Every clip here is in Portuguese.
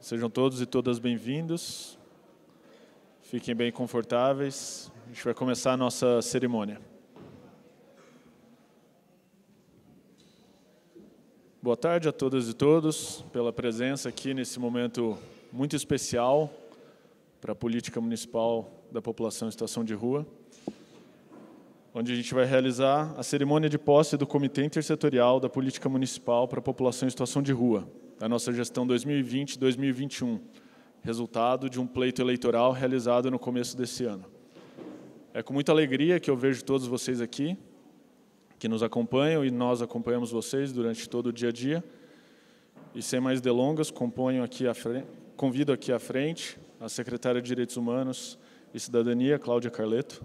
Sejam todos e todas bem-vindos. Fiquem bem confortáveis. A gente vai começar a nossa cerimônia. Boa tarde a todas e todos, pela presença aqui nesse momento muito especial para a política municipal da população em situação de rua, onde a gente vai realizar a cerimônia de posse do Comitê Intersetorial da Política Municipal para a População em Situação de Rua, da nossa gestão 2020-2021, resultado de um pleito eleitoral realizado no começo desse ano. É com muita alegria que eu vejo todos vocês aqui, que nos acompanham, e nós acompanhamos vocês durante todo o dia a dia. E sem mais delongas, convido aqui à frente a secretária de Direitos Humanos e Cidadania, Cláudia Carleto.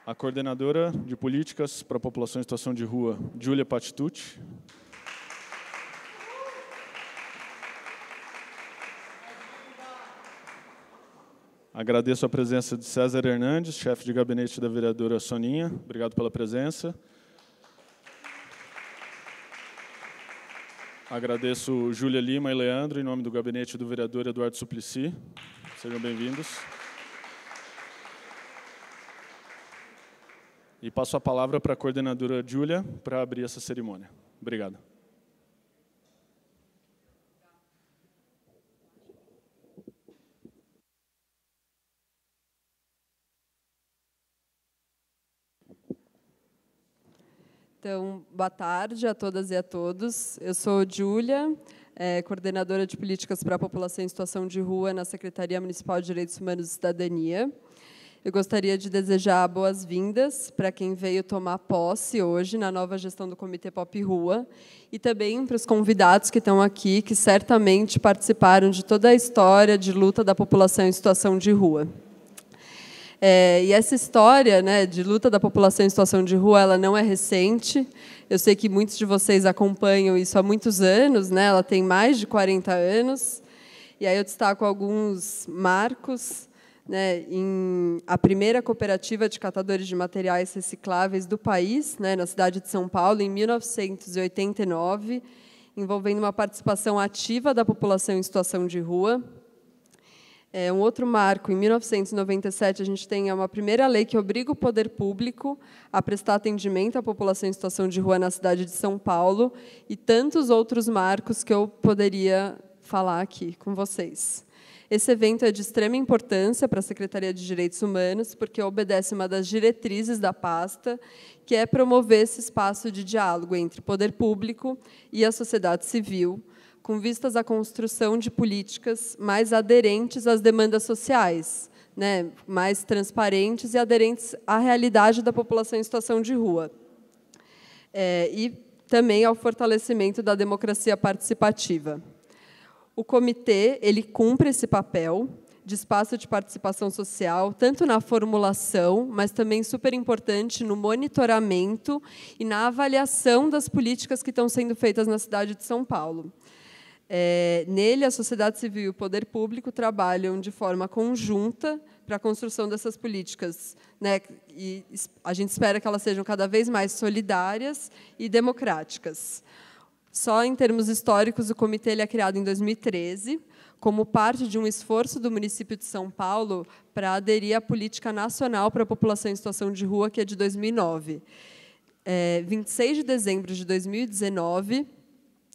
A coordenadora de Políticas para a População em Situação de Rua, Júlia Patitucci. Agradeço a presença de César Hernandes, chefe de gabinete da vereadora Soninha. Obrigado pela presença. Agradeço Júlia Lima e Leandro, em nome do gabinete do vereador Eduardo Suplicy. Sejam bem-vindos. E passo a palavra para a coordenadora Júlia para abrir essa cerimônia. Obrigado. Então, boa tarde a todas e a todos. Eu sou Júlia, coordenadora de Políticas para a População em Situação de Rua na Secretaria Municipal de Direitos Humanos e Cidadania. Eu gostaria de desejar boas-vindas para quem veio tomar posse hoje na nova gestão do Comitê Pop Rua e também para os convidados que estão aqui, que certamente participaram de toda a história de luta da população em situação de rua. E essa história, né, de luta da população em situação de rua, ela não é recente. Eu sei que muitos de vocês acompanham isso há muitos anos, né? Ela tem mais de 40 anos. E aí eu destaco alguns marcos. Né, a primeira cooperativa de catadores de materiais recicláveis do país, né, na cidade de São Paulo, em 1989, envolvendo uma participação ativa da população em situação de rua. Um outro marco, em 1997, a gente tem uma primeira lei que obriga o poder público a prestar atendimento à população em situação de rua na cidade de São Paulo, e tantos outros marcos que eu poderia falar aqui com vocês. Esse evento é de extrema importância para a Secretaria de Direitos Humanos, porque obedece uma das diretrizes da pasta, que é promover esse espaço de diálogo entre o poder público e a sociedade civil, com vistas à construção de políticas mais aderentes às demandas sociais, né, mais transparentes e aderentes à realidade da população em situação de rua. E também ao fortalecimento da democracia participativa. O comitê ele cumpre esse papel de espaço de participação social, tanto na formulação, mas também super importante no monitoramento e na avaliação das políticas que estão sendo feitas na cidade de São Paulo. Nele, a sociedade civil e o poder público trabalham de forma conjunta para a construção dessas políticas, né? E a gente espera que elas sejam cada vez mais solidárias e democráticas. Só em termos históricos, o comitê ele é criado em 2013, como parte de um esforço do município de São Paulo para aderir à política nacional para a população em situação de rua, que é de 2009. 26 de dezembro de 2019,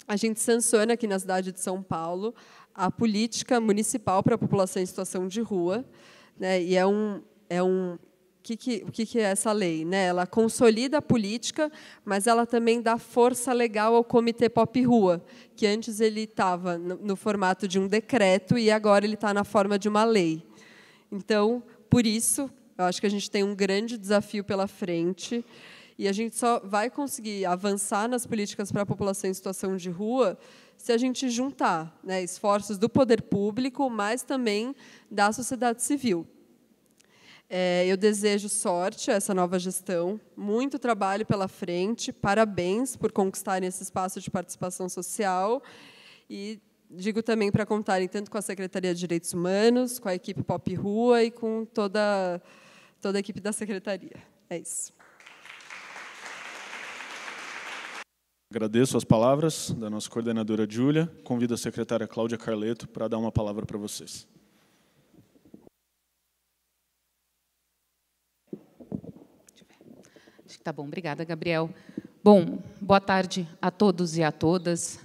a gente sanciona aqui na cidade de São Paulo a política municipal para a população em situação de rua, né? E o que é essa lei? Né? Ela consolida a política, mas ela também dá força legal ao Comitê Pop Rua, que antes ele estava no formato de um decreto e agora ele está na forma de uma lei. Então, por isso, eu acho que a gente tem um grande desafio pela frente e a gente só vai conseguir avançar nas políticas para a população em situação de rua se a gente juntar, né, esforços do poder público, mas também da sociedade civil. Eu desejo sorte a essa nova gestão, muito trabalho pela frente, parabéns por conquistarem esse espaço de participação social e digo também para contarem tanto com a Secretaria de Direitos Humanos, com a equipe Pop Rua e com toda a equipe da Secretaria. É isso. Agradeço as palavras da nossa coordenadora Júlia. Convido a secretária Cláudia Carleto para dar uma palavra para vocês. Acho que está bom. Obrigada, Gabriel. Bom, boa tarde a todos e a todas.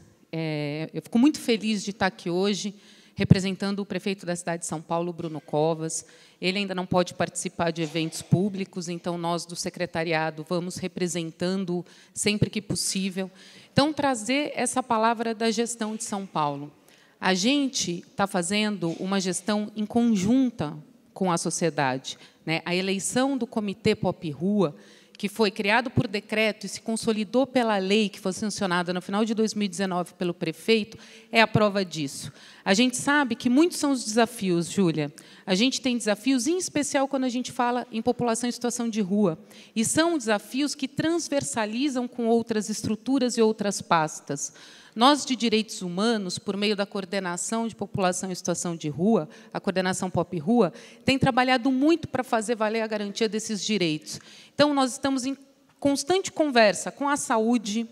Eu fico muito feliz de estar aqui hoje, representando o prefeito da cidade de São Paulo, Bruno Covas. Ele ainda não pode participar de eventos públicos, então nós, do secretariado, vamos representando sempre que possível. Então, trazer essa palavra da gestão de São Paulo. A gente está fazendo uma gestão em conjunta com a sociedade, né? A eleição do Comitê Pop Rua, que foi criado por decreto e se consolidou pela lei que foi sancionada no final de 2019 pelo prefeito, é a prova disso. A gente sabe que muitos são os desafios, Júlia. A gente tem desafios, em especial quando a gente fala em população em situação de rua. E são desafios que transversalizam com outras estruturas e outras pastas. Nós, de direitos humanos, por meio da coordenação de população em situação de rua, a coordenação Pop Rua, tem trabalhado muito para fazer valer a garantia desses direitos. Então, nós estamos em constante conversa com a saúde,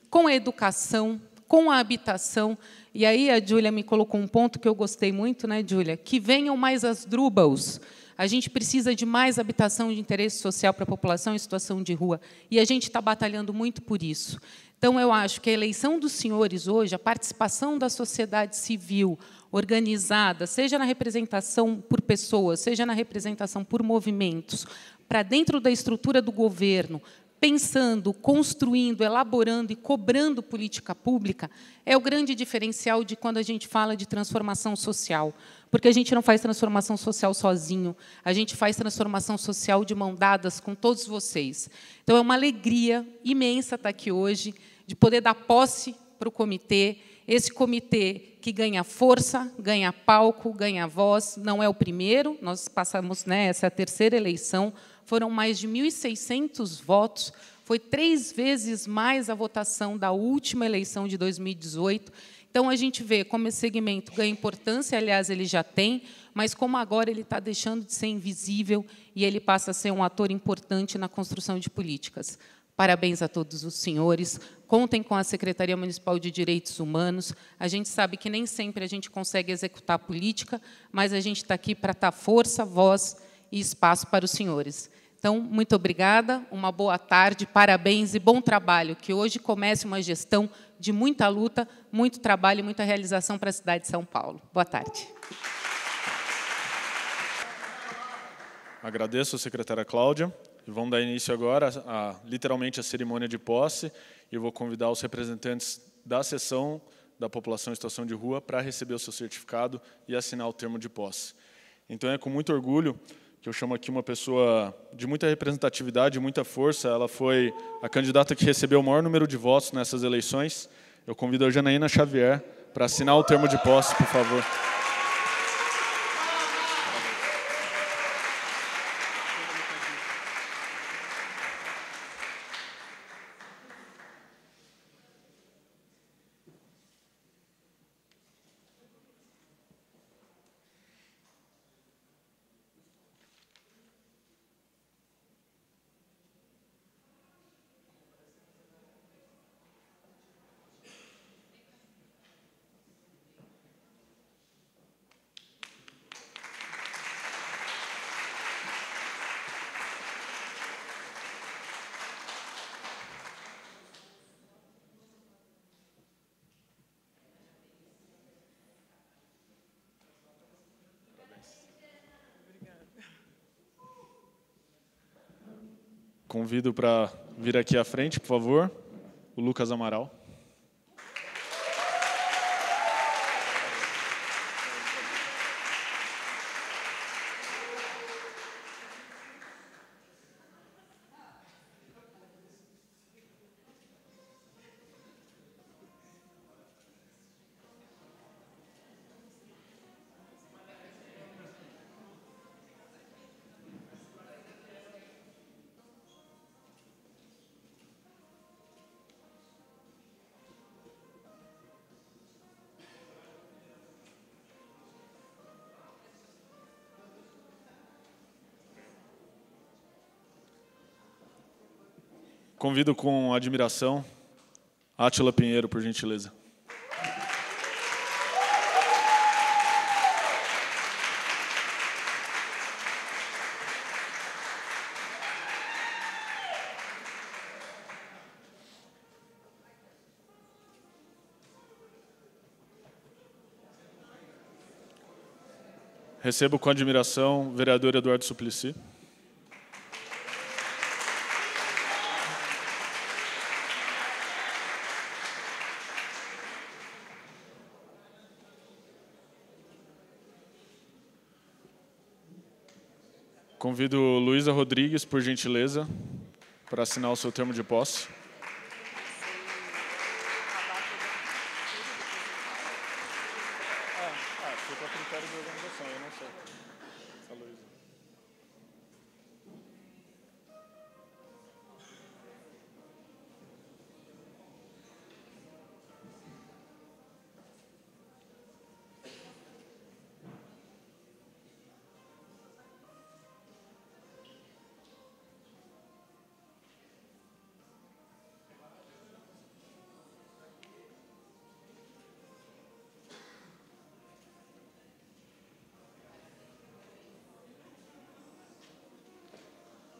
com a educação, com a habitação. E aí a Júlia me colocou um ponto que eu gostei muito, né, Júlia? Que venham mais as Drubals. A gente precisa de mais habitação de interesse social para a população em situação de rua. E a gente está batalhando muito por isso. Então, eu acho que a eleição dos senhores hoje, a participação da sociedade civil organizada, seja na representação por pessoas, seja na representação por movimentos, para dentro da estrutura do governo, pensando, construindo, elaborando e cobrando política pública, é o grande diferencial de quando a gente fala de transformação social. Porque a gente não faz transformação social sozinho, a gente faz transformação social de mão dadas com todos vocês. Então, é uma alegria imensa estar aqui hoje, de poder dar posse para o comitê, esse comitê que ganha força, ganha palco, ganha voz, não é o primeiro, nós passamos, né, essa é a terceira eleição, foram mais de 1.600 votos, foi 3 vezes mais a votação da última eleição de 2018. Então, a gente vê como esse segmento ganha importância, aliás, ele já tem, mas como agora ele está deixando de ser invisível e ele passa a ser um ator importante na construção de políticas. Parabéns a todos os senhores. Contem com a Secretaria Municipal de Direitos Humanos. A gente sabe que nem sempre a gente consegue executar a política, mas a gente está aqui para dar força, voz e espaço para os senhores. Então, muito obrigada, uma boa tarde, parabéns e bom trabalho. Que hoje comece uma gestão de muita luta, muito trabalho e muita realização para a cidade de São Paulo. Boa tarde. Agradeço a secretária Cláudia. E vamos dar início agora, literalmente, à cerimônia de posse. E eu vou convidar os representantes da seção da população em situação de rua para receber o seu certificado e assinar o termo de posse. Então, é com muito orgulho que eu chamo aqui uma pessoa de muita representatividade, muita força. Ela foi a candidata que recebeu o maior número de votos nessas eleições. Eu convido a Janaína Xavier para assinar o termo de posse, por favor. Convido para vir aqui à frente, por favor, o Lucas Amaral. Convido com admiração Átila Pinheiro, por gentileza. Recebo com admiração o vereador Eduardo Suplicy. Convido Luísa Rodrigues, por gentileza, para assinar o seu termo de posse. Fica a critério de organização, eu não sei. Essa Luísa.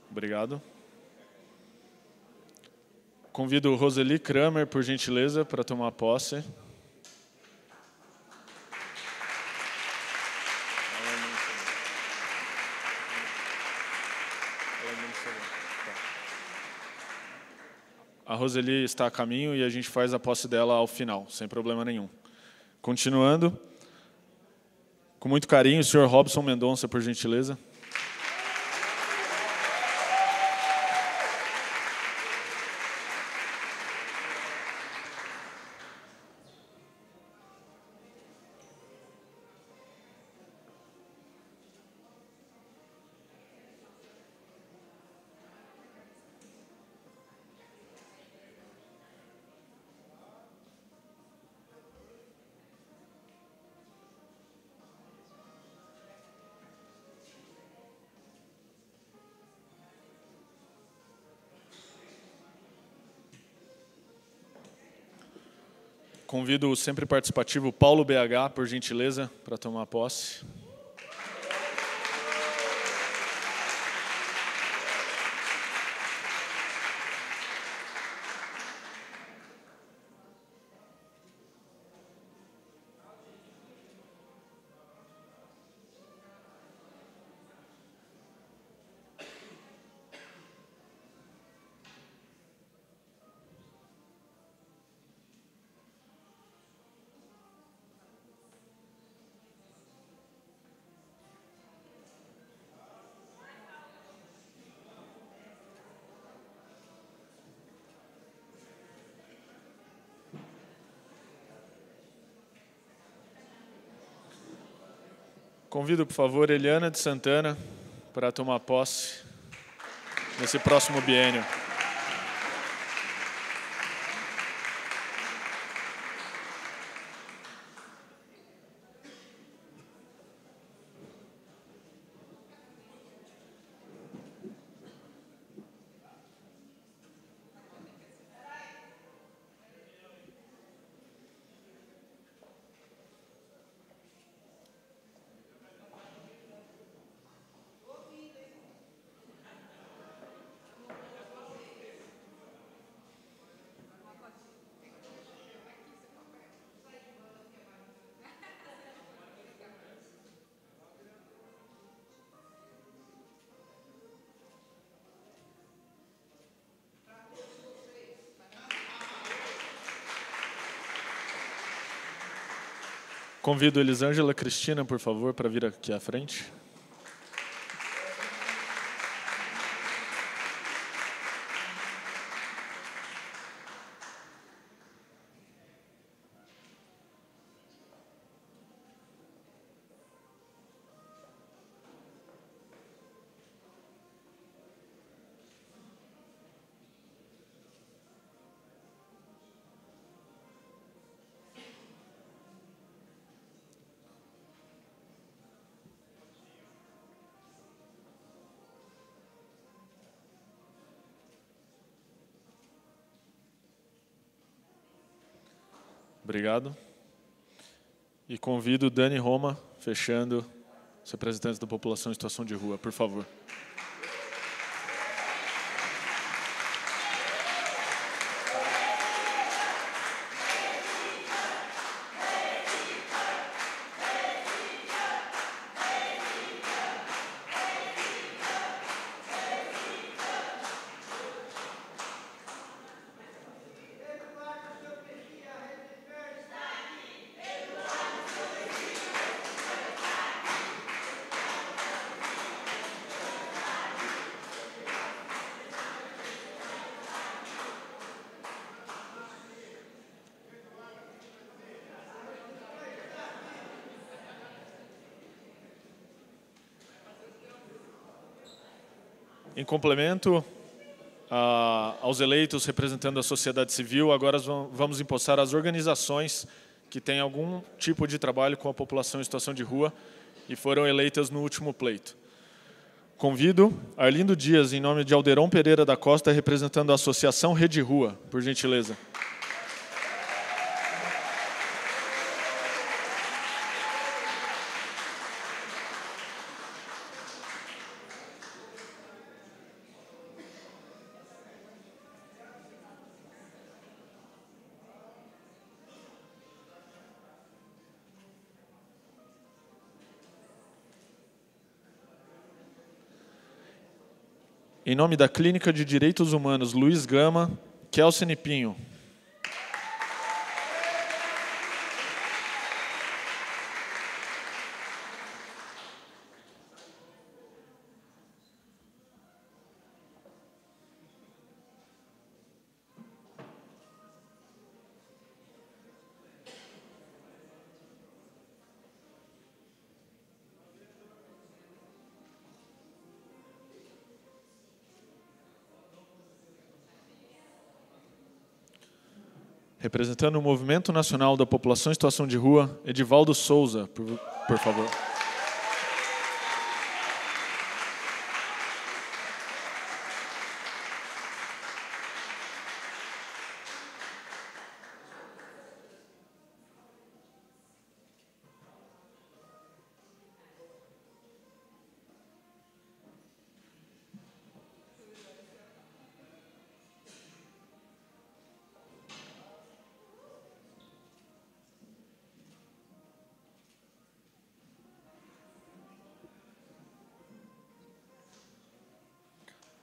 Obrigado. Convido Roseli Kramer, por gentileza, para tomar posse. A Roseli está a caminho e a gente faz a posse dela ao final, sem problema nenhum. Continuando, com muito carinho, o senhor Robson Mendonça, por gentileza. Convido o sempre participativo Paulo BH, por gentileza, para tomar posse. Convido, por favor, Eliana de Santana para tomar posse nesse próximo biênio. Convido Elisângela Cristina, por favor, para vir aqui à frente. Obrigado. E convido Dani Roma, fechando, os representantes da população em situação de rua, por favor. Em complemento aos eleitos representando a sociedade civil, agora vamos empossar as organizações que têm algum tipo de trabalho com a população em situação de rua e foram eleitas no último pleito. Convido Arlindo Dias, em nome de Alderon Pereira da Costa, representando a Associação Rede Rua, por gentileza. Em nome da Clínica de Direitos Humanos Luiz Gama, Kelsen Pinho. Representando o Movimento Nacional da População em Situação de Rua, Edivaldo Souza, por favor.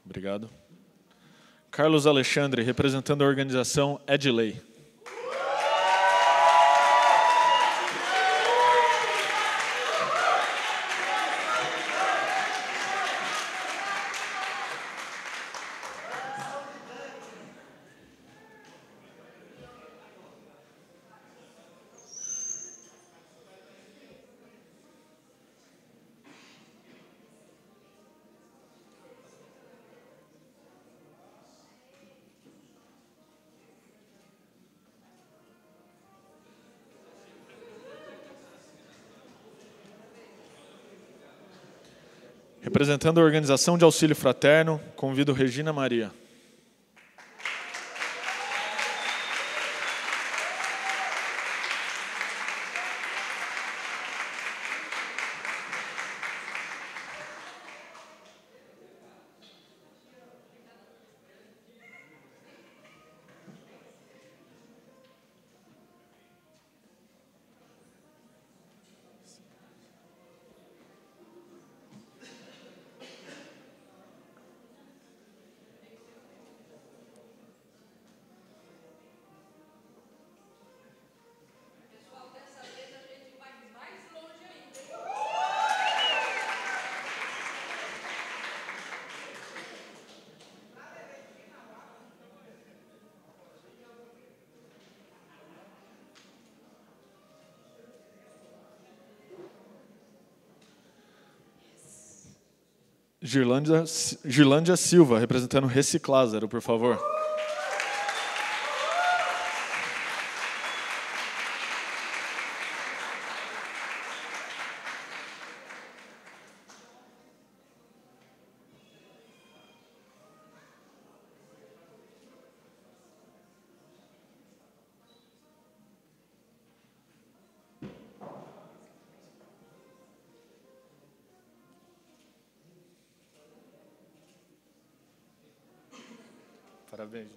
Obrigado. Carlos Alexandre, representando a organização Edley. Representando a Organização de Auxílio Fraterno, convido Regina Maria. Girlândia Silva, representando Reciclázaro, por favor. Parabéns.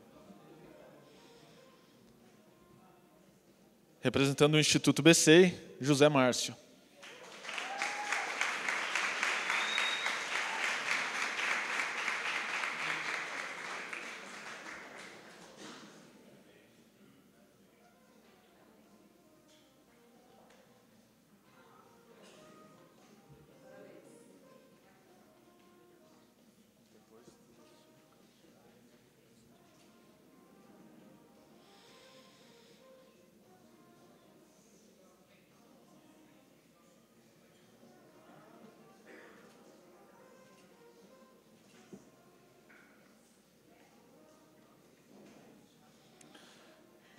Representando o Instituto BCEI, José Márcio.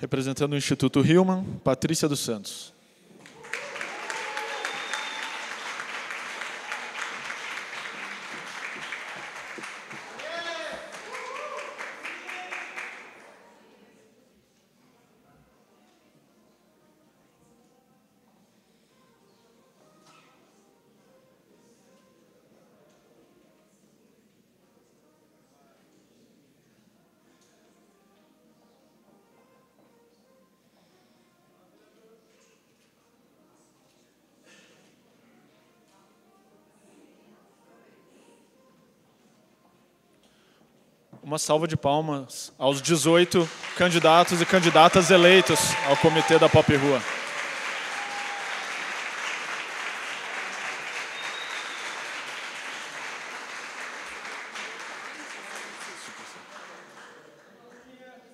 Representando o Instituto Hillman, Patrícia dos Santos. Uma salva de palmas aos 18 candidatos e candidatas eleitos ao Comitê da Pop Rua.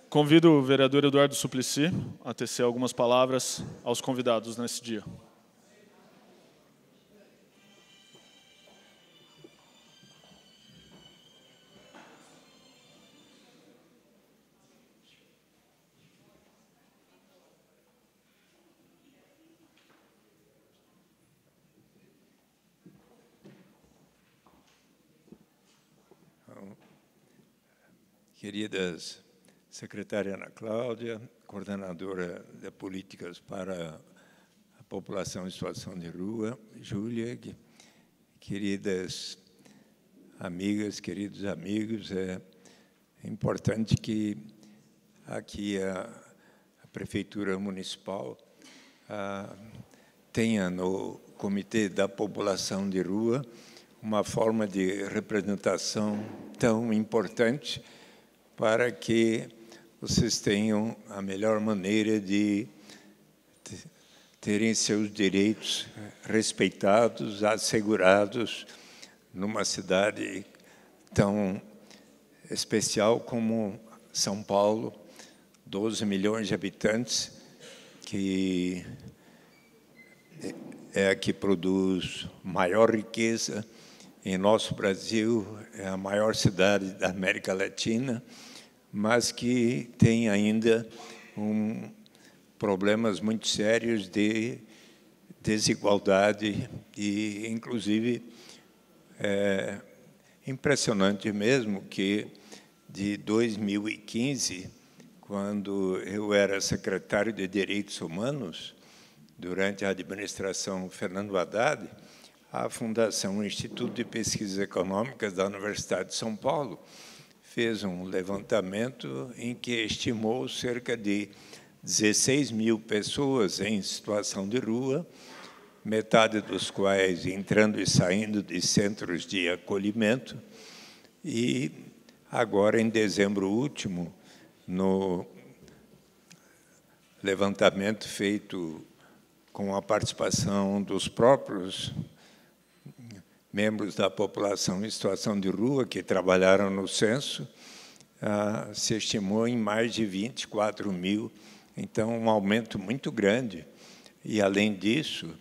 Convido o vereador Eduardo Suplicy a tecer algumas palavras aos convidados nesse dia. Queridas secretária Ana Cláudia, coordenadora de políticas para a população em situação de rua, Júlia, queridas amigas, queridos amigos, é importante que aqui a Prefeitura Municipal tenha no Comitê da População de Rua uma forma de representação tão importante para que vocês tenham a melhor maneira de terem seus direitos respeitados, assegurados, numa cidade tão especial como São Paulo, 12 milhões de habitantes, que é a que produz maior riqueza em nosso Brasil, é a maior cidade da América Latina, mas que tem ainda problemas muito sérios de desigualdade e, inclusive, é impressionante mesmo que de 2015, quando eu era secretário de Direitos Humanos, durante a administração Fernando Haddad, a Fundação Instituto de Pesquisas Econômicas da Universidade de São Paulo fez um levantamento em que estimou cerca de 16 mil pessoas em situação de rua, metade dos quais entrando e saindo de centros de acolhimento. E agora, em dezembro último, no levantamento feito com a participação dos próprios membros da população em situação de rua que trabalharam no censo, se estimou em mais de 24 mil, então um aumento muito grande. E, além disso,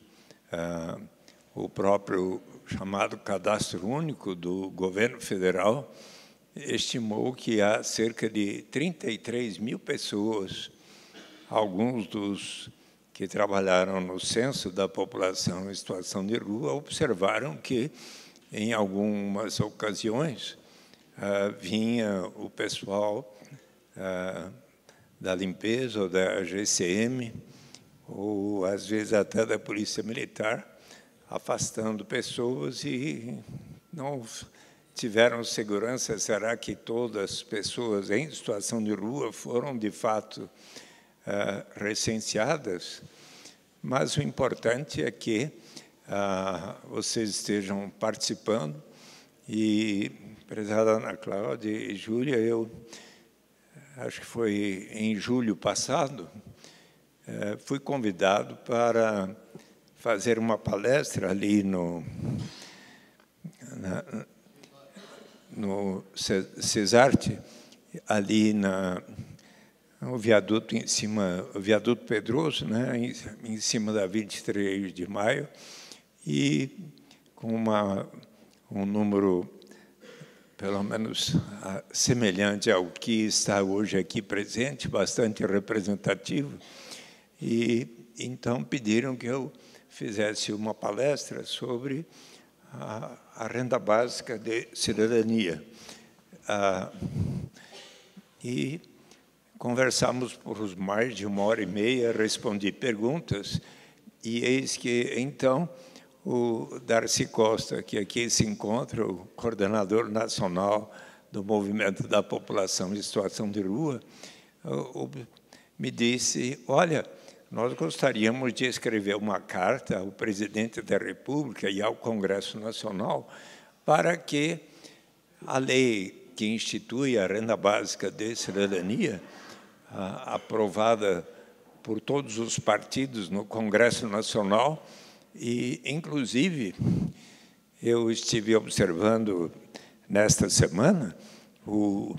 o próprio chamado Cadastro Único do governo federal estimou que há cerca de 33 mil pessoas, alguns dos que trabalharam no censo da população em situação de rua, observaram que, em algumas ocasiões, vinha o pessoal da limpeza ou da GCM, ou, às vezes, até da Polícia Militar, afastando pessoas e não tiveram segurança? Será que todas as pessoas em situação de rua foram, de fato, recenseadas? Mas o importante é que vocês estejam participando. E, prezada Ana Cláudia e Júlia, eu acho que foi em julho passado, fui convidado para fazer uma palestra ali no Cesarte, ali no viaduto em cima, o viaduto Pedroso, né, em cima da 23 de maio, e com um número, pelo menos, semelhante ao que está hoje aqui presente, bastante representativo. E então pediram que eu fizesse uma palestra sobre a renda básica de cidadania. E conversamos por mais de 1h30, respondi perguntas, e eis que, então, o Darcy Costa, que aqui se encontra, o coordenador nacional do Movimento da População em Situação de Rua, me disse, olha, nós gostaríamos de escrever uma carta ao presidente da República e ao Congresso Nacional para que a lei que institui a renda básica de cidadania, aprovada por todos os partidos no Congresso Nacional, e, inclusive, eu estive observando nesta semana o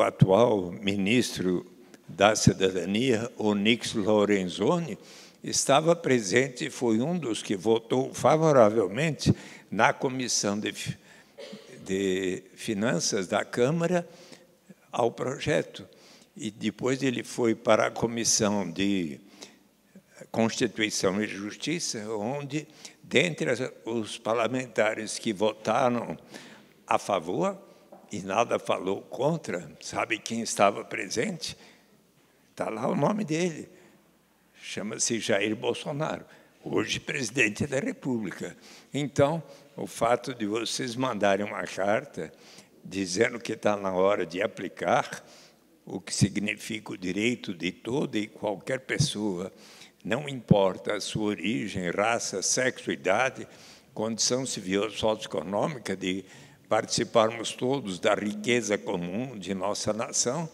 atual ministro da Cidadania, Onyx Lorenzoni, estava presente e foi um dos que votou favoravelmente na Comissão de Finanças da Câmara ao projeto. E depois ele foi para a Comissão de Constituição e Justiça, onde, dentre os parlamentares que votaram a favor e nada falou contra, sabe quem estava presente? Está lá o nome dele, chama-se Jair Bolsonaro, hoje presidente da República. Então, o fato de vocês mandarem uma carta dizendo que está na hora de aplicar, o que significa o direito de toda e qualquer pessoa, não importa a sua origem, raça, sexo, idade, condição civil ou socioeconômica, de participarmos todos da riqueza comum de nossa nação,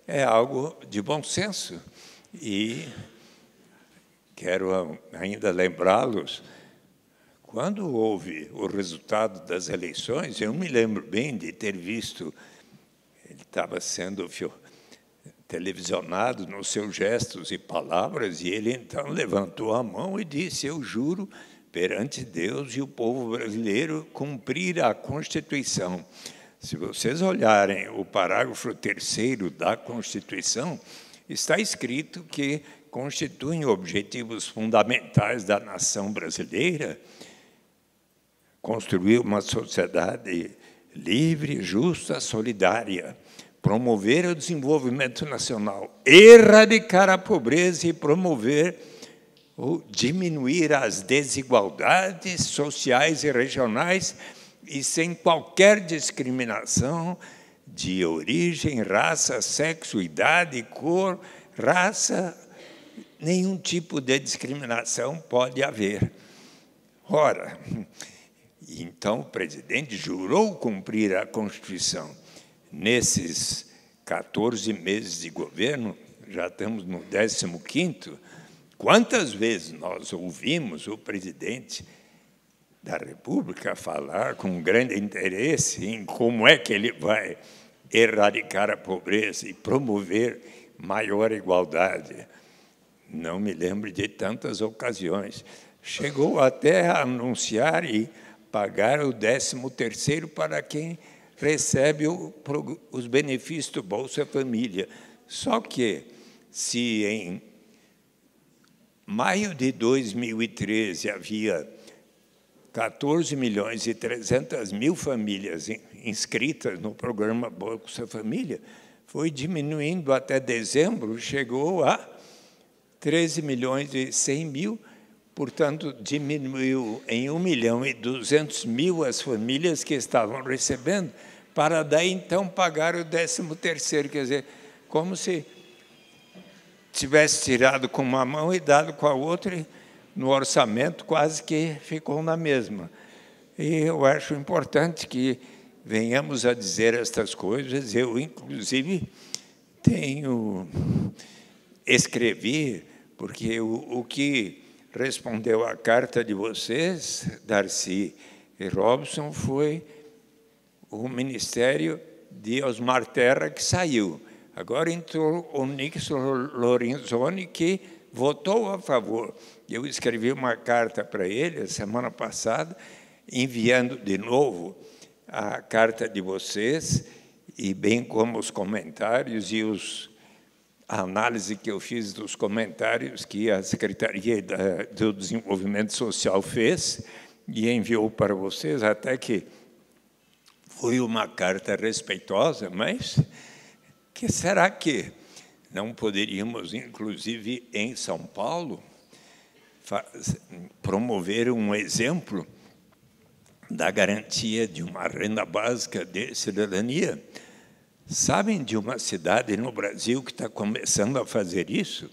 é algo de bom senso. E quero ainda lembrá-los, quando houve o resultado das eleições, eu me lembro bem de ter visto, ele estava sendo televisionado nos seus gestos e palavras, e ele então levantou a mão e disse, eu juro perante Deus e o povo brasileiro cumprir a Constituição. Se vocês olharem o parágrafo 3º da Constituição, está escrito que constituem objetivos fundamentais da nação brasileira construir uma sociedade livre, justa, solidária, promover o desenvolvimento nacional, erradicar a pobreza e promover ou diminuir as desigualdades sociais e regionais e sem qualquer discriminação de origem, raça, sexo, idade, cor, raça, nenhum tipo de discriminação pode haver. Ora, então o presidente jurou cumprir a Constituição. Nesses 14 meses de governo, já estamos no 15º, quantas vezes nós ouvimos o presidente da República falar com grande interesse em como é que ele vai erradicar a pobreza e promover maior igualdade. Não me lembro de tantas ocasiões. Chegou até a anunciar e pagar o 13º para quem recebe os benefícios do Bolsa Família. Só que, se em maio de 2013 havia 14.300.000 famílias inscritas no programa Bolsa Família, foi diminuindo até dezembro, chegou a 13.100.000, portanto, diminuiu em 1.200.000 as famílias que estavam recebendo, para daí, então, pagar o 13º. Quer dizer, como se tivesse tirado com uma mão e dado com a outra, e no orçamento quase que ficou na mesma. E eu acho importante que venhamos a dizer estas coisas. Eu, inclusive, escrevi, porque o que respondeu à carta de vocês, Darcy e Robson, foi o Ministério de Osmar Terra, que saiu. Agora entrou o Nixon Lorenzoni, que votou a favor. Eu escrevi uma carta para ele, a semana passada, enviando de novo a carta de vocês, e bem como os comentários e a análise que eu fiz dos comentários que a Secretaria do Desenvolvimento Social fez e enviou para vocês, até que foi uma carta respeitosa, mas será que não poderíamos, inclusive em São Paulo, promover um exemplo da garantia de uma renda básica de cidadania? Sabem de uma cidade no Brasil que está começando a fazer isso?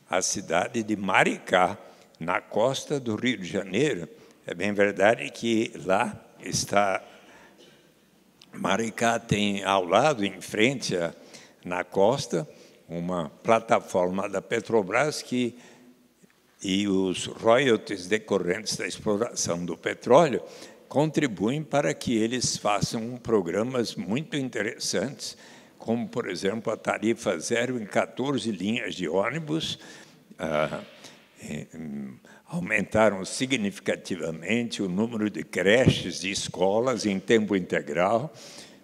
A cidade de Maricá, na costa do Rio de Janeiro. É bem verdade que lá está... Maricá tem ao lado, em frente, na costa, uma plataforma da Petrobras e os royalties decorrentes da exploração do petróleo contribuem para que eles façam programas muito interessantes, como, por exemplo, a tarifa zero em 14 linhas de ônibus, aumentaram significativamente o número de creches, de escolas em tempo integral,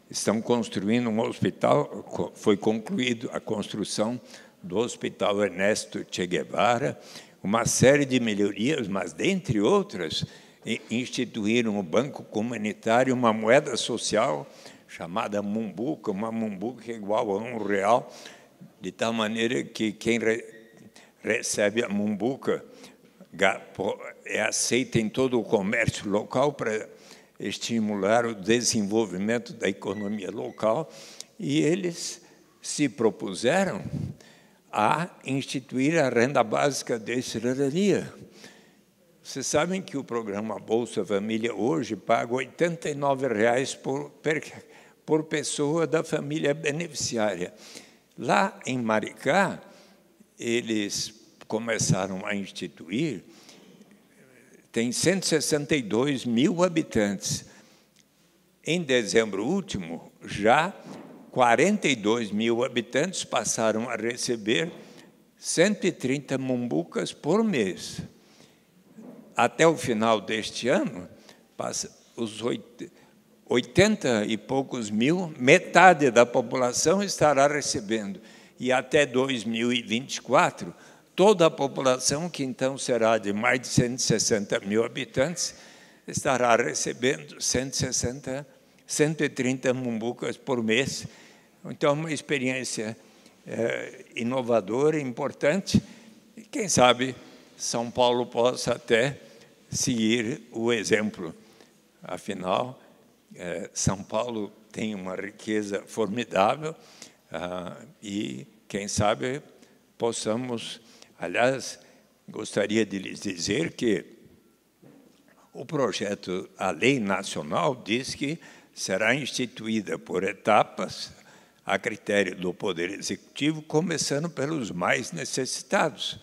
estão construindo um hospital, foi concluída a construção do Hospital Ernesto Che Guevara, uma série de melhorias, mas, dentre outras, instituíram o Banco Comunitário, uma moeda social chamada Mumbuca, uma Mumbuca igual a R$1, de tal maneira que quem recebe a Mumbuca é aceita em todo o comércio local para estimular o desenvolvimento da economia local, e eles se propuseram a instituir a renda básica de cidadania. Vocês sabem que o programa Bolsa Família hoje paga R$ 89 por pessoa da família beneficiária. Lá em Maricá, eles começaram a instituir, tem 162 mil habitantes. Em dezembro último, já 42 mil habitantes passaram a receber 130 mumbucas por mês. Até o final deste ano, os 80 e poucos mil, metade da população estará recebendo. E até 2024, toda a população, que então será de mais de 160 mil habitantes, estará recebendo 130 mumbucas por mês. Então, é uma experiência inovadora, importante, e quem sabe São Paulo possa até seguir o exemplo. Afinal, São Paulo tem uma riqueza formidável e, quem sabe, possamos... Aliás, gostaria de lhes dizer que o projeto, a lei nacional, diz que será instituída por etapas, a critério do Poder Executivo, começando pelos mais necessitados,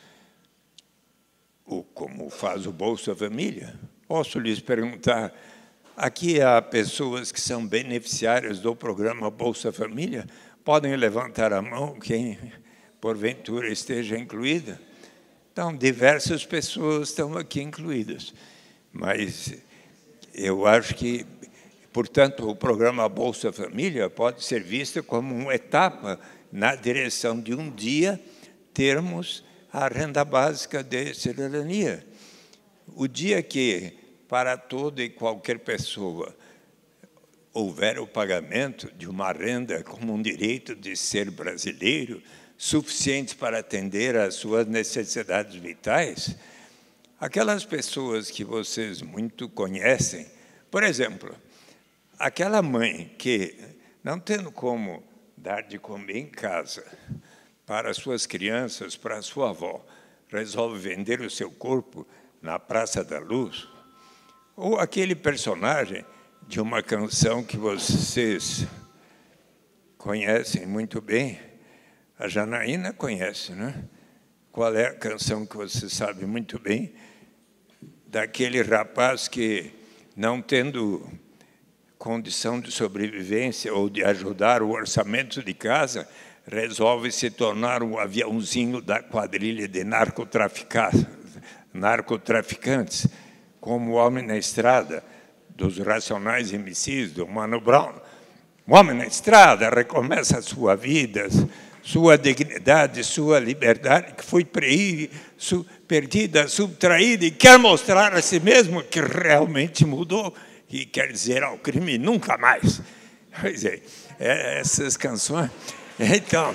como faz o Bolsa Família. Posso lhes perguntar, aqui há pessoas que são beneficiárias do programa Bolsa Família? Podem levantar a mão quem, porventura, esteja incluída? Então, diversas pessoas estão aqui incluídas. Mas eu acho que, portanto, o programa Bolsa Família pode ser visto como uma etapa na direção de um dia termos a renda básica de cidadania. O dia que, para toda e qualquer pessoa, houver o pagamento de uma renda como um direito de ser brasileiro, suficiente para atender às suas necessidades vitais, aquelas pessoas que vocês muito conhecem, por exemplo, aquela mãe que, não tendo como dar de comer em casa para as suas crianças, para a sua avó, resolve vender o seu corpo na Praça da Luz, ou aquele personagem de uma canção que vocês conhecem muito bem, a Janaína conhece, né? Qual é a canção que você sabe muito bem? Daquele rapaz que, não tendo condição de sobrevivência ou de ajudar o orçamento de casa, resolve se tornar um aviãozinho da quadrilha de narcotraficantes, como o Homem na Estrada, dos Racionais MCs, do Mano Brown. O homem na estrada recomeça a sua vida, sua dignidade, sua liberdade, que foi perdida, subtraída, e quer mostrar a si mesmo que realmente mudou, e quer dizer ao crime nunca mais. Pois é, essas canções... Então...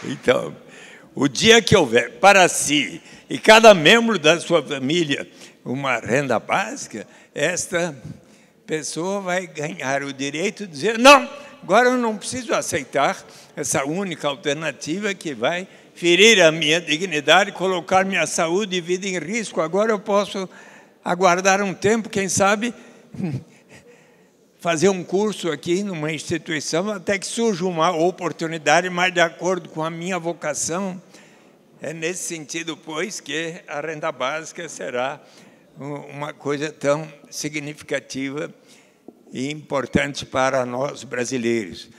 Então, o dia que houver para si e cada membro da sua família uma renda básica, esta pessoa vai ganhar o direito de dizer: não, agora eu não preciso aceitar essa única alternativa que vai ferir a minha dignidade, colocar minha saúde e vida em risco. Agora eu posso aguardar um tempo, quem sabe, fazer um curso aqui numa instituição, até que surja uma oportunidade mais de acordo com a minha vocação. É nesse sentido, pois, que a renda básica será uma coisa tão significativa e importante para nós brasileiros.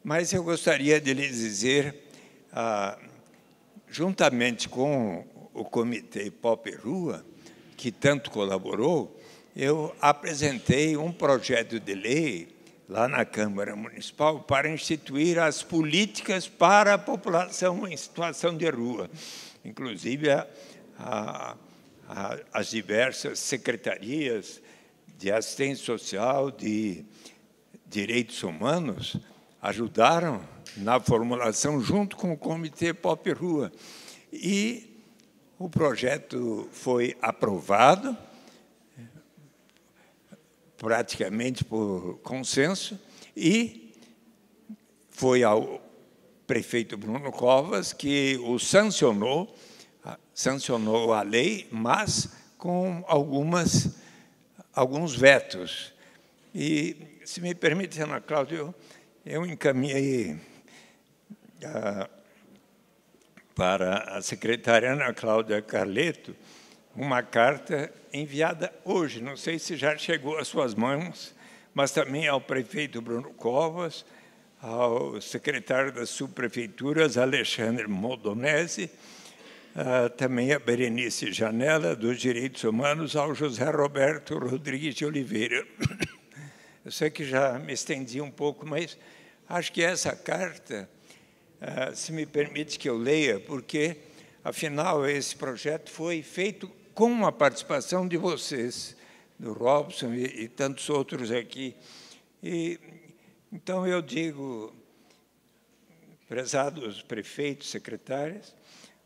Mas eu gostaria de lhes dizer, juntamente com o Comitê Pop Rua, que tanto colaborou, eu apresentei um projeto de lei lá na Câmara Municipal para instituir as políticas para a população em situação de rua, inclusive as diversas secretarias de assistência social, de direitos humanos, ajudaram na formulação junto com o Comitê Pop Rua. E o projeto foi aprovado, praticamente por consenso, e foi ao prefeito Bruno Covas que o sancionou a lei, mas com alguns vetos. E, se me permite, Ana Cláudia, eu encaminhei para a secretária Ana Cláudia Carleto uma carta enviada hoje, não sei se já chegou às suas mãos, mas também ao prefeito Bruno Covas, ao secretário das subprefeituras, Alexandre Moldonese, também a Berenice Janela, dos Direitos Humanos, ao José Roberto Rodrigues de Oliveira. Eu sei que já me estendi um pouco, mas acho que essa carta, se me permite que eu leia, porque, afinal, esse projeto foi feito com a participação de vocês, do Robson e tantos outros aqui. Então, eu digo, prezados prefeitos, secretários,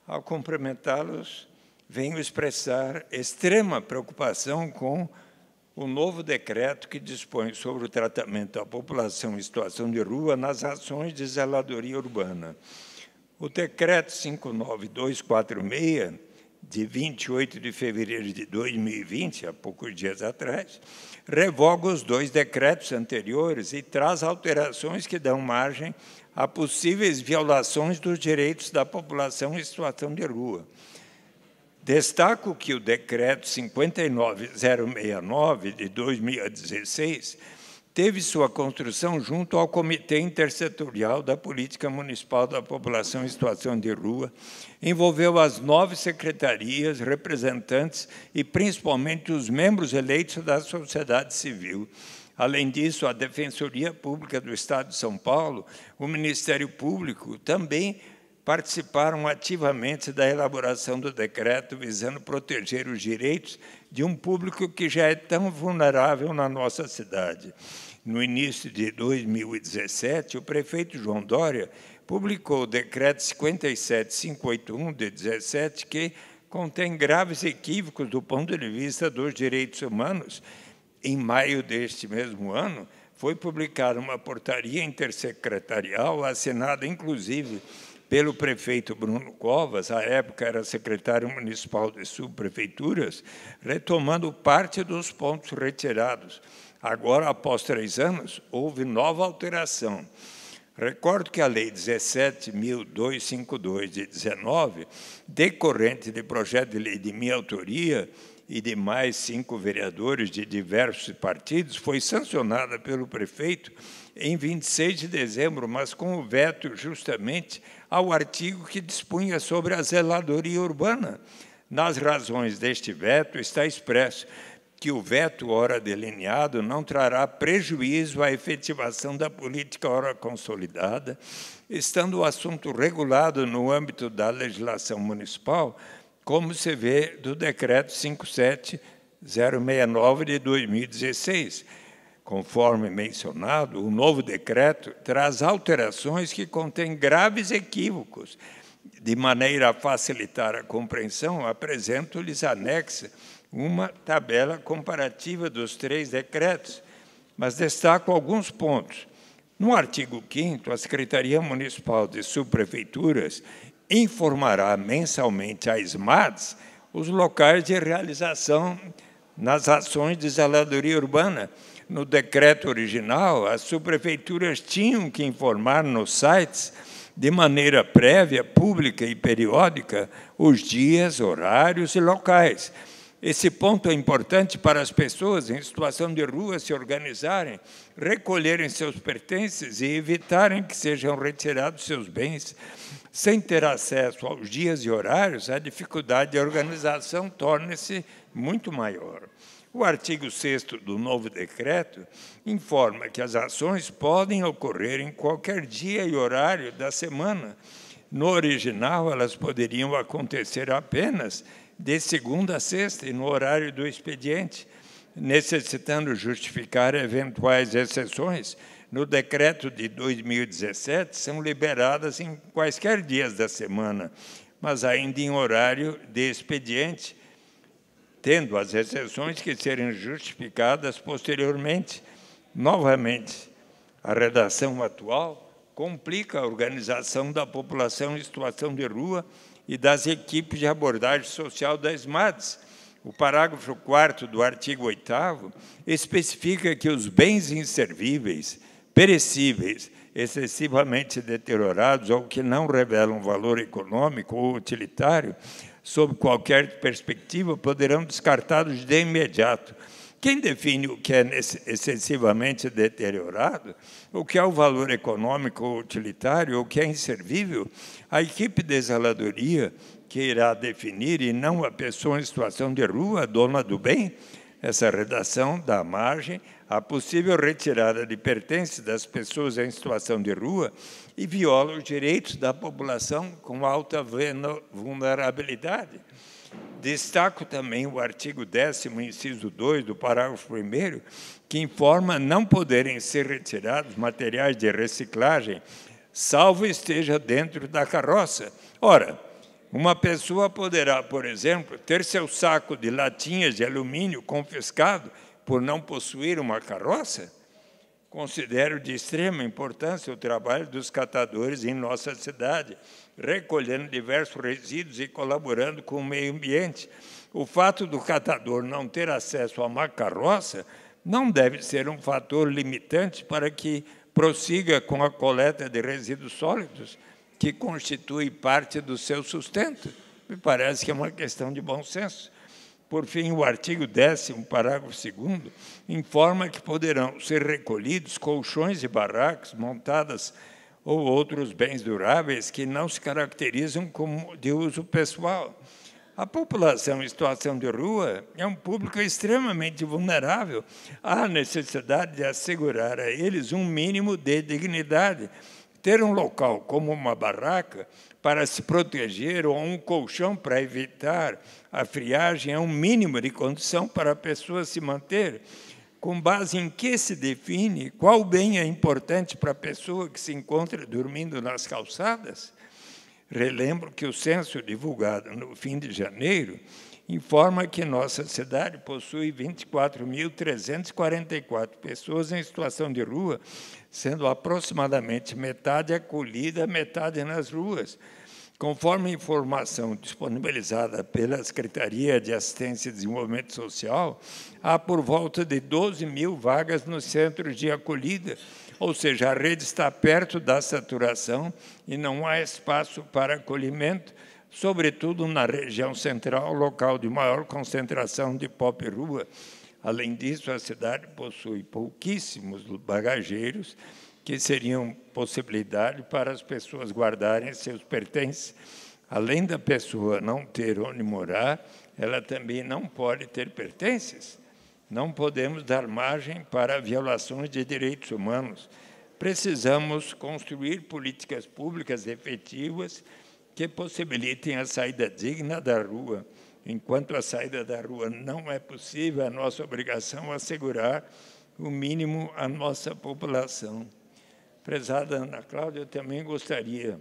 ao cumprimentá-los, venho expressar extrema preocupação com o novo decreto que dispõe sobre o tratamento da população em situação de rua nas ações de zeladoria urbana. O decreto 59246, de 28 de fevereiro de 2020, há poucos dias atrás, revoga os dois decretos anteriores e traz alterações que dão margem a possíveis violações dos direitos da população em situação de rua. Destaco que o decreto 59069, de 2016, teve sua construção junto ao Comitê Intersetorial da Política Municipal da População em Situação de Rua, envolveu as 9 secretarias, representantes e, principalmente, os membros eleitos da sociedade civil. Além disso, a Defensoria Pública do Estado de São Paulo, o Ministério Público, também participaram ativamente da elaboração do decreto, visando proteger os direitos de um público que já é tão vulnerável na nossa cidade. No início de 2017, o prefeito João Dória publicou o decreto 57.581 de 17, que contém graves equívocos do ponto de vista dos direitos humanos. Em maio deste mesmo ano, foi publicada uma portaria intersecretarial, assinada, inclusive, pelo prefeito Bruno Covas, à época era secretário municipal de subprefeituras, retomando parte dos pontos retirados. Agora, após 3 anos, houve nova alteração. Recordo que a Lei 17.252, de 19, decorrente de projeto de lei de minha autoria e de mais 5 vereadores de diversos partidos, foi sancionada pelo prefeito em 26 de dezembro, mas com o veto justamente ao artigo que dispunha sobre a zeladoria urbana. Nas razões deste veto está expresso que o veto, ora delineado, não trará prejuízo à efetivação da política ora consolidada, estando o assunto regulado no âmbito da legislação municipal, como se vê do Decreto 57.069 de 2016. Conforme mencionado, o novo decreto traz alterações que contêm graves equívocos. De maneira a facilitar a compreensão, apresento-lhes anexa uma tabela comparativa dos 3 decretos, mas destaco alguns pontos. No artigo 5º, a Secretaria Municipal de Subprefeituras informará mensalmente às SMADs os locais de realização nas ações de zeladoria urbana. No decreto original, as subprefeituras tinham que informar nos sites, de maneira prévia, pública e periódica, os dias, horários e locais. Esse ponto é importante para as pessoas em situação de rua se organizarem, recolherem seus pertences e evitarem que sejam retirados seus bens. Sem ter acesso aos dias e horários, a dificuldade de organização torna-se muito maior. O artigo 6º do novo decreto informa que as ações podem ocorrer em qualquer dia e horário da semana. No original, elas poderiam acontecer apenas de segunda a sexta e no horário do expediente, necessitando justificar eventuais exceções. No decreto de 2017, são liberadas em quaisquer dias da semana, mas ainda em horário de expediente, tendo as exceções que serem justificadas posteriormente. Novamente, a redação atual complica a organização da população em situação de rua e das equipes de abordagem social das SMADs. O parágrafo 4º do artigo 8º especifica que os bens inservíveis, perecíveis, excessivamente deteriorados ou que não revelam valor econômico ou utilitário, sob qualquer perspectiva, poderão descartados de imediato. Quem define o que é excessivamente deteriorado, o que é o valor econômico ou utilitário, o que é inservível? A equipe de zeladoria que irá definir, e não a pessoa em situação de rua, dona do bem. Essa redação dá margem à possível retirada de pertences das pessoas em situação de rua e viola os direitos da população com alta vulnerabilidade. Destaco também o artigo 10º, inciso 2, do parágrafo 1º, que informa não poderem ser retirados materiais de reciclagem, salvo esteja dentro da carroça. Ora, uma pessoa poderá, por exemplo, ter seu saco de latinhas de alumínio confiscado por não possuir uma carroça? Considero de extrema importância o trabalho dos catadores em nossa cidade, recolhendo diversos resíduos e colaborando com o meio ambiente. O fato do catador não ter acesso a uma carroça não deve ser um fator limitante para que prossiga com a coleta de resíduos sólidos, que constitui parte do seu sustento. Me parece que é uma questão de bom senso. Por fim, o artigo 10º, parágrafo 2º, informa que poderão ser recolhidos colchões e barracas montadas ou outros bens duráveis que não se caracterizam como de uso pessoal. A população em situação de rua é um público extremamente vulnerável. Há necessidade de assegurar a eles um mínimo de dignidade, ter um local como uma barraca para se proteger ou um colchão para evitar a friagem é um mínimo de condição para a pessoa se manter. Com base em que se define qual bem é importante para a pessoa que se encontra dormindo nas calçadas? Relembro que o censo divulgado no fim de janeiro informa que nossa cidade possui 24.344 pessoas em situação de rua, sendo aproximadamente metade acolhida, metade nas ruas. Conforme informação disponibilizada pela Secretaria de Assistência e Desenvolvimento Social, há por volta de 12.000 vagas nos centros de acolhida, ou seja, a rede está perto da saturação e não há espaço para acolhimento, sobretudo na região central, local de maior concentração de pop-rua. Além disso, a cidade possui pouquíssimos bagageiros, que seriam possibilidade para as pessoas guardarem seus pertences. Além da pessoa não ter onde morar, ela também não pode ter pertences. Não podemos dar margem para violações de direitos humanos. Precisamos construir políticas públicas efetivas que possibilitem a saída digna da rua. Enquanto a saída da rua não é possível, a nossa obrigação é assegurar o mínimo à nossa população. Prezada Ana Cláudia, eu também gostaria,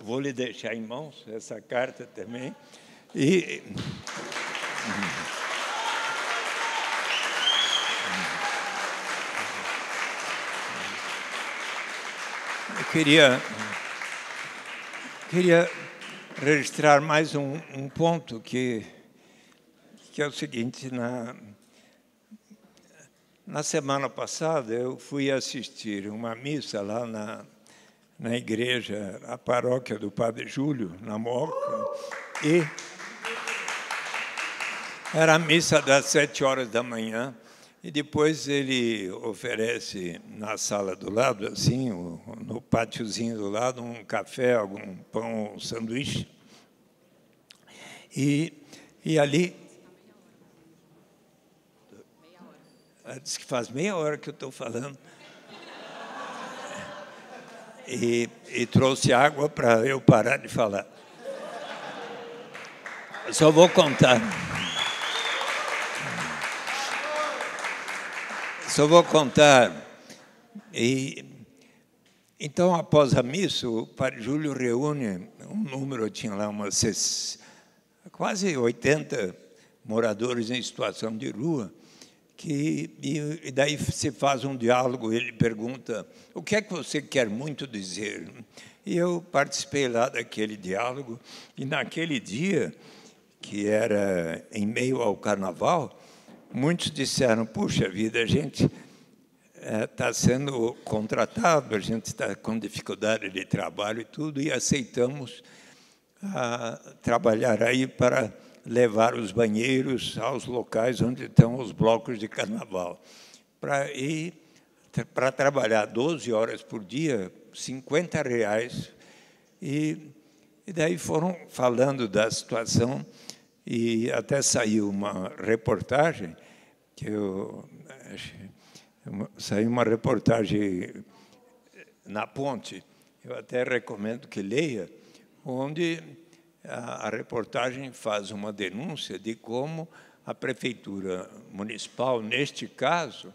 vou lhe deixar em mãos essa carta também, e eu queria registrar mais um ponto que é o seguinte: na semana passada eu fui assistir uma missa lá na igreja, a paróquia do Padre Júlio, na Moca, e era a missa das 7h da manhã, e depois ele oferece na sala do lado, assim, no pátiozinho do lado, um café, algum pão, um sanduíche. E ali... Diz que faz meia hora que eu estou falando. E trouxe água para eu parar de falar. Só vou contar. Então, após a missa, o Padre Júlio reúne um número, tinha lá quase 80 moradores em situação de rua, e daí se faz um diálogo, ele pergunta: o que é que você quer muito dizer? E eu participei lá daquele diálogo, e naquele dia, que era em meio ao carnaval, muitos disseram: puxa vida, a gente está sendo contratado, a gente está com dificuldade de trabalho e tudo, e aceitamos trabalhar aí para levar os banheiros aos locais onde estão os blocos de carnaval. Para trabalhar 12 horas por dia, R$50. E daí foram falando da situação, e até saiu uma reportagem, saiu uma reportagem na Ponte, eu até recomendo que leia, onde a reportagem faz uma denúncia de como a Prefeitura Municipal, neste caso,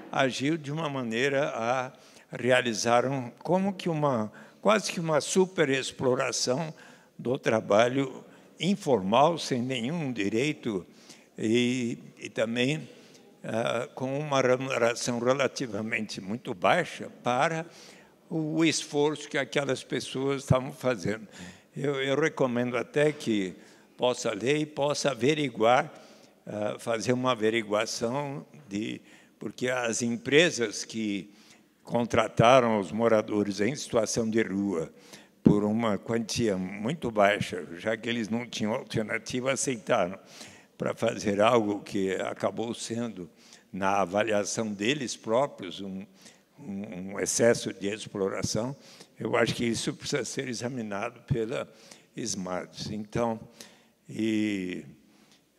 agiu de uma maneira a realizar quase que uma superexploração do trabalho informal, sem nenhum direito, e também com uma remuneração relativamente muito baixa para o esforço que aquelas pessoas estavam fazendo. Eu recomendo até que possa ler e possa averiguar, fazer uma averiguação, porque as empresas que contrataram os moradores em situação de rua por uma quantia muito baixa, já que eles não tinham alternativa, aceitaram para fazer algo que acabou sendo, na avaliação deles próprios, um excesso de exploração. Eu acho que isso precisa ser examinado pela SMARTS. Então,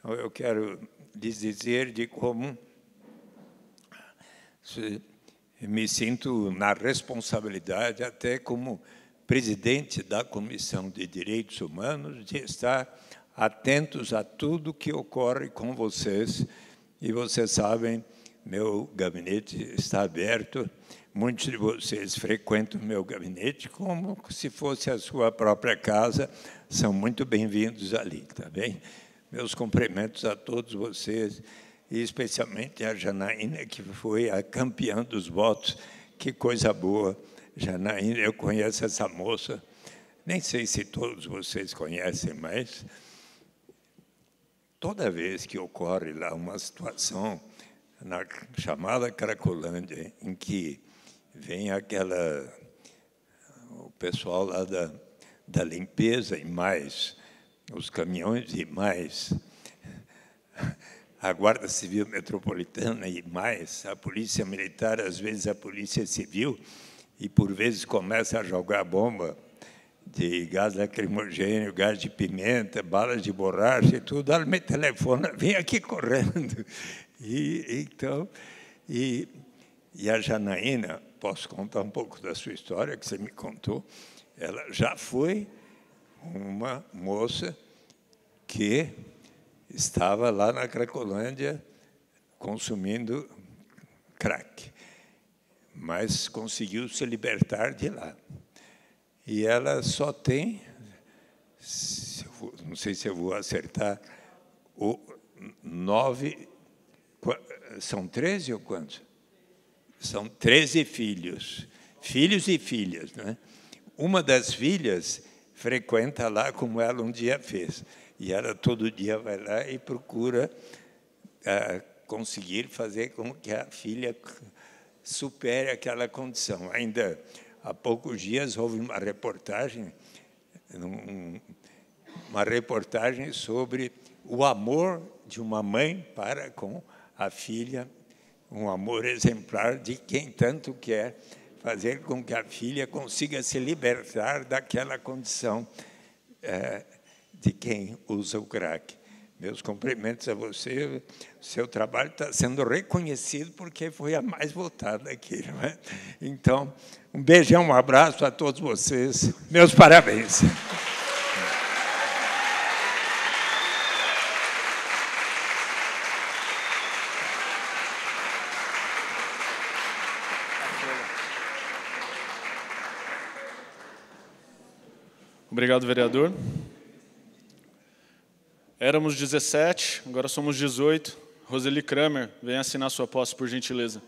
eu quero lhes dizer de como me sinto na responsabilidade, até como presidente da Comissão de Direitos Humanos, de estar atentos a tudo que ocorre com vocês. E vocês sabem, meu gabinete está aberto. Muitos de vocês frequentam o meu gabinete como se fosse a sua própria casa. São muito bem-vindos ali, tá bem? Meus cumprimentos a todos vocês, e especialmente a Janaína, que foi a campeã dos votos. Que coisa boa. Janaína, eu conheço essa moça. Nem sei se todos vocês conhecem, mas toda vez que ocorre lá uma situação na chamada Cracolândia, em que vem o pessoal lá da limpeza e mais, os caminhões e mais, a Guarda Civil Metropolitana e mais, a Polícia Militar, às vezes a Polícia Civil, e por vezes começa a jogar bomba de gás lacrimogênio, gás de pimenta, balas de borracha e tudo, ela me telefona, vem aqui correndo. E a Janaína, posso contar um pouco da sua história, que você me contou, ela já foi uma moça que estava lá na Cracolândia consumindo crack, mas conseguiu se libertar de lá. E ela só tem, não sei se eu vou acertar, 9, são 13 ou quantos? São 13 filhos e filhas, né? Uma das filhas frequenta lá como ela um dia fez, e ela todo dia vai lá e procura conseguir fazer com que a filha supere aquela condição. Ainda há poucos dias houve uma reportagem sobre o amor de uma mãe para com a filha, um amor exemplar de quem tanto quer fazer com que a filha consiga se libertar daquela condição de quem usa o crack. Meus cumprimentos a você. O seu trabalho está sendo reconhecido porque foi a mais votada aqui, não é? Então, um beijão, um abraço a todos vocês. Meus parabéns. Obrigado, vereador. Éramos 17, agora somos 18. Roseli Kramer, venha assinar sua posse, por gentileza.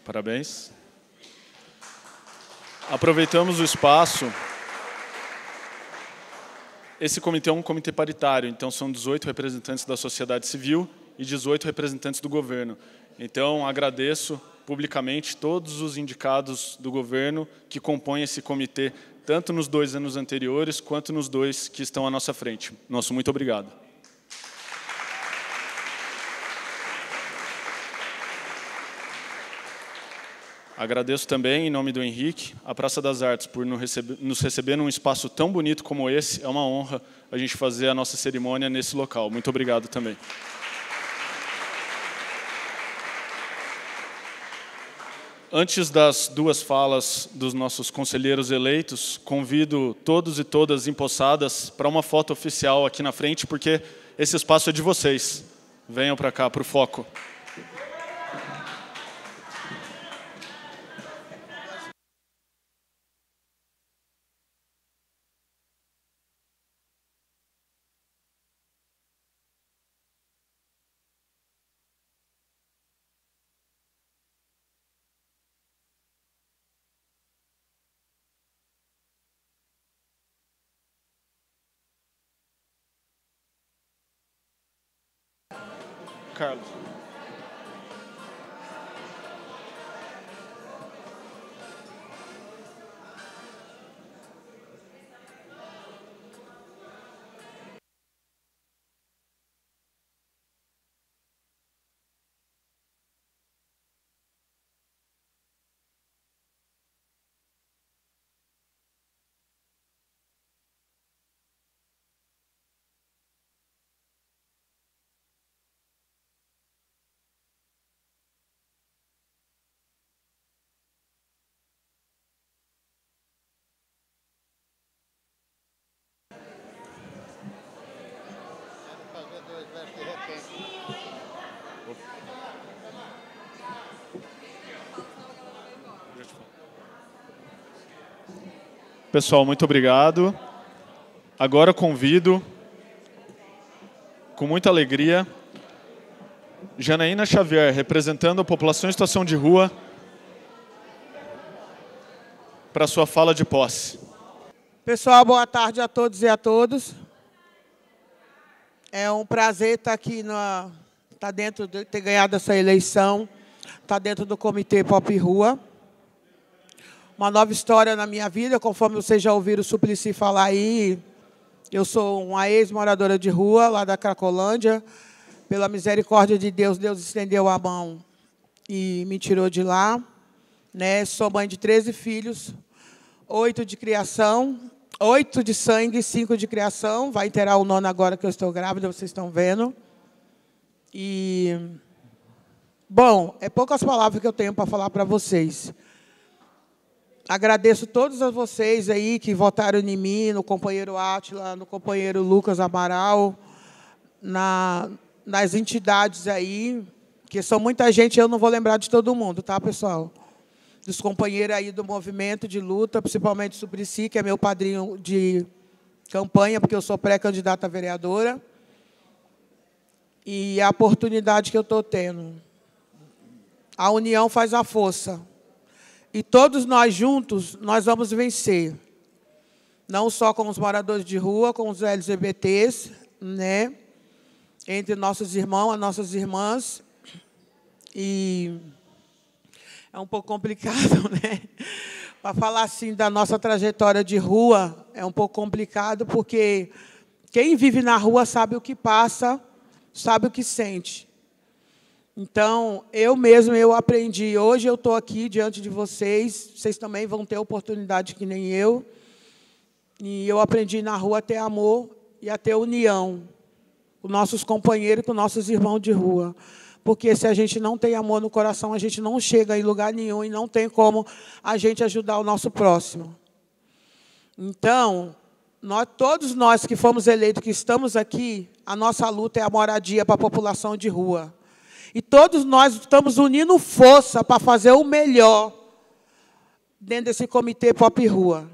Parabéns. Aproveitamos o espaço. Esse comitê é um comitê paritário, então são 18 representantes da sociedade civil e 18 representantes do governo. Então, agradeço publicamente todos os indicados do governo que compõem esse comitê, tanto nos 2 anos anteriores, quanto nos 2 que estão à nossa frente. Nosso muito obrigado. Agradeço também, em nome do Henrique, a Praça das Artes, por nos receber num espaço tão bonito como esse. É uma honra a gente fazer a nossa cerimônia nesse local. Muito obrigado também. Antes das 2 falas dos nossos conselheiros eleitos, convido todos e todas empossadas para uma foto oficial aqui na frente, porque esse espaço é de vocês. Venham para cá, para o foco. Carlos. Pessoal, muito obrigado. Agora convido, com muita alegria, Janaína Xavier, representando a população em situação de rua, para sua fala de posse. Pessoal, boa tarde a todos e a todas. É um prazer estar aqui, estar dentro de ter ganhado essa eleição, estar dentro do Comitê Pop Rua. Uma nova história na minha vida, conforme vocês já ouviram o Suplicy falar aí. Eu sou uma ex-moradora de rua, lá da Cracolândia. Pela misericórdia de Deus, Deus estendeu a mão e me tirou de lá. Né? Sou mãe de 13 filhos, 8 de criação, 8 de sangue e 5 de criação. Vai inteirar o 9º agora que eu estou grávida, vocês estão vendo. E, bom, é poucas palavras que eu tenho para falar para vocês. Agradeço todos a vocês aí que votaram em mim, no companheiro Átila, no companheiro Lucas Amaral, nas entidades aí, que são muita gente, eu não vou lembrar de todo mundo, tá, pessoal? Dos companheiros aí do movimento de luta, principalmente o Suplicy, que é meu padrinho de campanha, porque eu sou pré-candidata a vereadora. E a oportunidade que eu estou tendo. A união faz a força. E todos nós juntos, nós vamos vencer. Não só com os moradores de rua, com os LGBTs, né? Entre nossos irmãos, as nossas irmãs. E é um pouco complicado, né? Para falar assim da nossa trajetória de rua, é um pouco complicado, porque quem vive na rua sabe o que passa, sabe o que sente. Então, eu aprendi. Hoje eu estou aqui diante de vocês, vocês também vão ter oportunidade que nem eu. E eu aprendi na rua a ter amor e a ter união com nossos companheiros, com nossos irmãos de rua. Porque se a gente não tem amor no coração, a gente não chega em lugar nenhum e não tem como a gente ajudar o nosso próximo. Então, todos nós que fomos eleitos, que estamos aqui, a nossa luta é a moradia para a população de rua. E todos nós estamos unindo força para fazer o melhor dentro desse Comitê Pop Rua.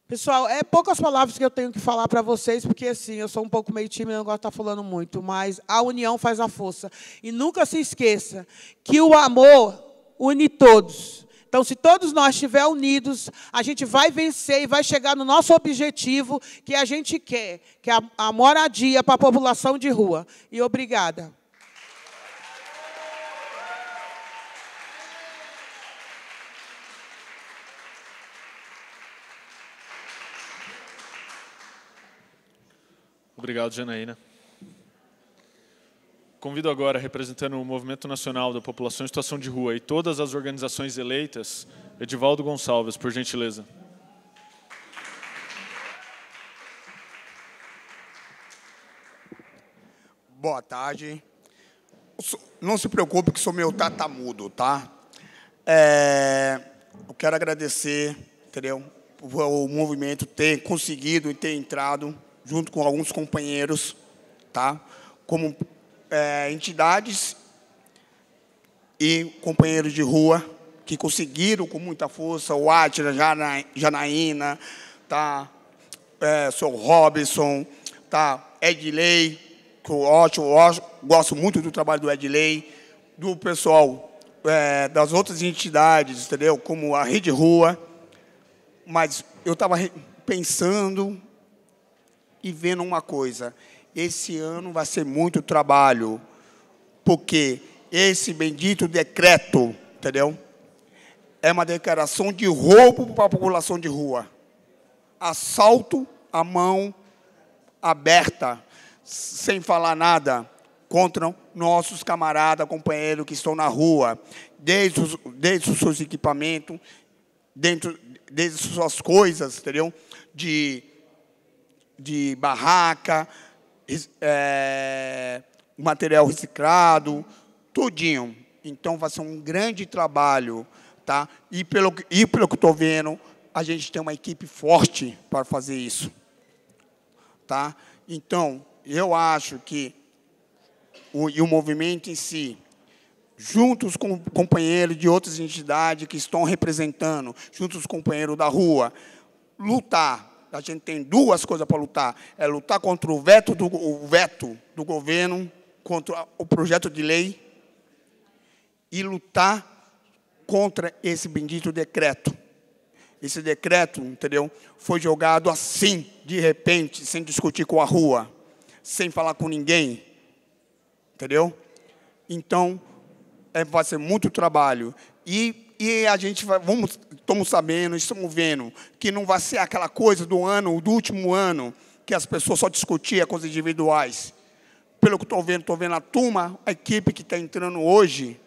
Pessoal, é poucas palavras que eu tenho que falar para vocês, porque assim, eu sou um pouco meio tímida, não gosto de estar falando muito, mas a união faz a força. E nunca se esqueça que o amor une todos. Então, se todos nós estivermos unidos, a gente vai vencer e vai chegar no nosso objetivo que a gente quer, que é a moradia para a população de rua. E obrigada. Obrigado, Janaína. Convido agora, representando o Movimento Nacional da População em Situação de Rua e todas as organizações eleitas, Edivaldo Gonçalves, por gentileza. Boa tarde. Não se preocupe que sou meu tatamudo, tá? Eu quero agradecer, entendeu, o movimento ter conseguido e ter entrado junto com alguns companheiros, tá? Como entidades e companheiros de rua que conseguiram com muita força, o Átila, Janaína, tá? Sou Robson, tá? Edley, que eu gosto muito do trabalho do Edley, do pessoal das outras entidades, entendeu? Como a Rede Rua. Mas eu estava pensando e vendo uma coisa. Esse ano vai ser muito trabalho, porque esse bendito decreto, entendeu? É uma declaração de roubo para a população de rua. Assalto à mão aberta, sem falar nada, contra nossos camaradas, companheiros que estão na rua, desde os seus equipamentos, desde suas coisas, entendeu? De barraca, material reciclado, tudinho. Então, vai ser um grande trabalho, tá? E pelo que eu estou vendo, a gente tem uma equipe forte para fazer isso, tá? Então, eu acho que o movimento em si, juntos com companheiros de outras entidades que estão representando, juntos com companheiros da rua, lutar. A gente tem duas coisas para lutar. É lutar contra o veto do governo, contra o projeto de lei, e lutar contra esse bendito decreto. Esse decreto, entendeu, foi jogado assim, de repente, sem discutir com a rua, sem falar com ninguém, entendeu? Então, vai ser muito trabalho. E a gente estamos sabendo, estamos vendo, que não vai ser aquela coisa do último ano, que as pessoas só discutiam coisas individuais. Pelo que estou vendo a turma, a equipe que está entrando hoje,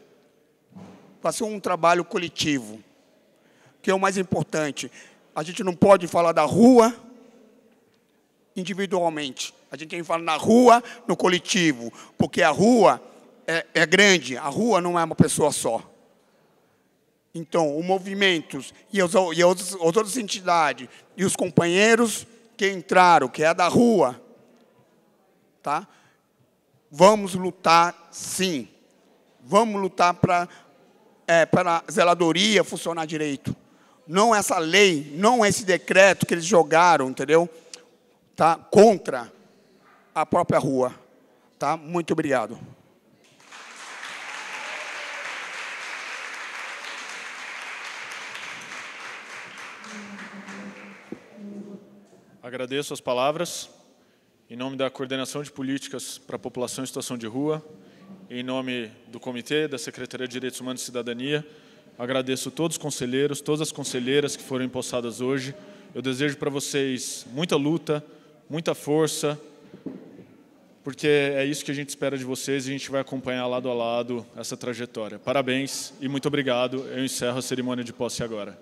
vai ser um trabalho coletivo, que é o mais importante. A gente não pode falar da rua individualmente. A gente tem que falar na rua, no coletivo, porque a rua é grande, a rua não é uma pessoa só. Então, os movimentos e as outras entidades e os companheiros que entraram, que é da rua, tá? Vamos lutar, sim. Vamos lutar para a zeladoria funcionar direito. Não essa lei, não esse decreto que eles jogaram, entendeu? Tá? Contra a própria rua. Tá? Muito obrigado. Agradeço as palavras. Em nome da Coordenação de Políticas para a População em Situação de Rua, em nome do Comitê, da Secretaria de Direitos Humanos e Cidadania, agradeço todos os conselheiros, todas as conselheiras que foram empossadas hoje. Eu desejo para vocês muita luta, muita força, porque é isso que a gente espera de vocês e a gente vai acompanhar lado a lado essa trajetória. Parabéns e muito obrigado. Eu encerro a cerimônia de posse agora.